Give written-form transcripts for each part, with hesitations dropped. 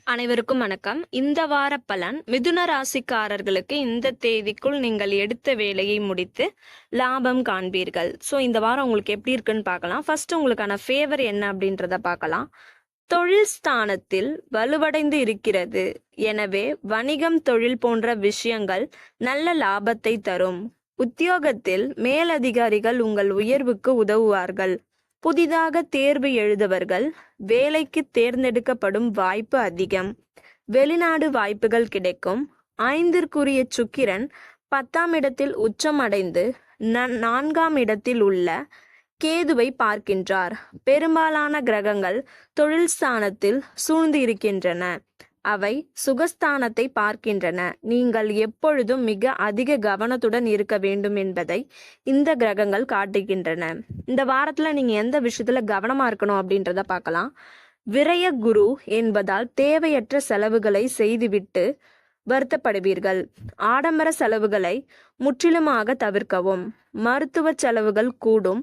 அனைவருக்கும் வணக்கம். இந்த வார பலன் மிதுன ராசிக்காரர்களுக்கு இந்த தேதிக்குள் நீங்கள் எடுத்த வேலையை முடித்து லாபம் காண்பீர்கள். ஸோ இந்த வாரம் உங்களுக்கு எப்படி இருக்குன்னு பார்க்கலாம். ஃபர்ஸ்ட் உங்களுக்கான ஃபேவர் என்ன அப்படின்றத பார்க்கலாம். தொழில் ஸ்தானத்தில் வலுவடைந்து இருக்கிறது. எனவே வணிகம், தொழில் போன்ற விஷயங்கள் நல்ல லாபத்தை தரும். உத்தியோகத்தில் மேலதிகாரிகள் உங்கள் உயர்வுக்கு உதவுவார்கள். புதிதாக தேர்வு எழுதவர்கள் வேலைக்கு தேர்ந்தெடுக்கப்படும் வாய்ப்பு அதிகம். வெளிநாடு வாய்ப்புகள் கிடைக்கும். 5க்குரிய சுக்கிரன் 10ஆம் இடத்தில் உச்சம் அடைந்து 4ஆம் இடத்தில் உள்ள கேதுவை பார்க்கின்றார். பெரும்பாலான கிரகங்கள் தொழில் ஸ்தானத்தில் சூழ்ந்து இருக்கின்றன. அவை சுகஸ்தானத்தை பார்க்கின்றன. நீங்கள் எப்பொழுதும் மிக அதிக கவனத்துடன் இருக்க வேண்டும் என்பதை இந்த கிரகங்கள் காட்டுகின்றன. இந்த வாரத்துல நீங்க எந்த விஷயத்துல கவனமா இருக்கணும் அப்படின்றத பார்க்கலாம். விரய குரு என்பதால் தேவையற்ற செலவுகளை செய்துவிட்டு வருத்தப்படுவீர்கள். ஆடம்பர செலவுகளை முற்றிலுமாக தவிர்க்கவும். மருத்துவ செலவுகள் கூடும்.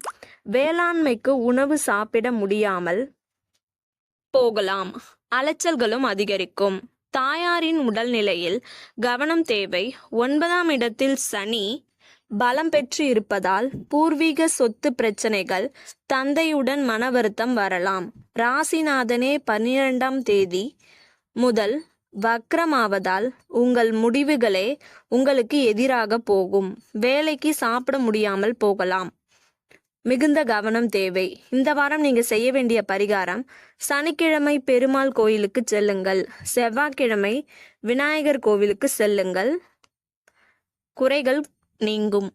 வேளாண்மைக்கு உணவு சாப்பிட முடியாமல் போகலாம். அலைச்சல்களும் அதிகரிக்கும். தாயாரின் உடல்நிலையில் கவனம் தேவை. 9ஆம் இடத்தில் சனி பலம் பெற்று இருப்பதால் பூர்வீக சொத்து பிரச்சனைகள், தந்தையுடன் மன வருத்தம் வரலாம். ராசிநாதனே 12ஆம் தேதி முதல் வக்ரமாவதால் உங்கள் முடிவுகளே உங்களுக்கு எதிராக போகும். வேலைக்கு சாப்பிட முடியாமல் போகலாம். மிகுந்த கவனம் தேவை. இந்த வாரம் நீங்க செய்ய வேண்டிய பரிகாரம்: சனிக்கிழமை பெருமாள் கோயிலுக்கு செல்லுங்கள். செவ்வாய்க்கிழமை விநாயகர் கோவிலுக்கு செல்லுங்கள். குறைகள் நீங்கும்.